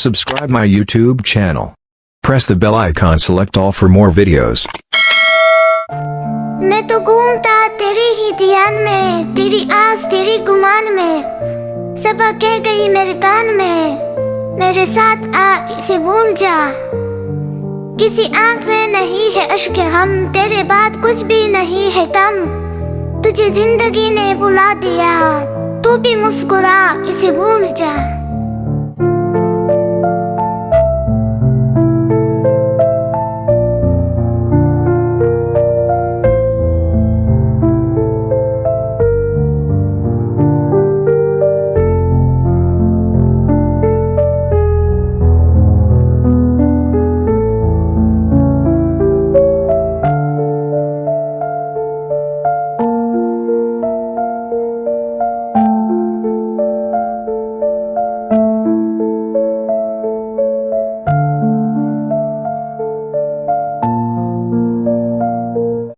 Subscribe my YouTube channel. Press the bell icon, select all for more videos. मैं तो घूमता तेरी ही ध्यान में, तेरी आस तेरी गुमान में, सबा कह गई मेरे कान में, मेरे साथ आ इसे भूल जा। किसी आंख में नहीं है अश्क हम, तेरे बाद कुछ भी नहीं है कम। तुझे जिंदगी ने भुला दिया, तू भी मुस्कुरा इसे भूल जा।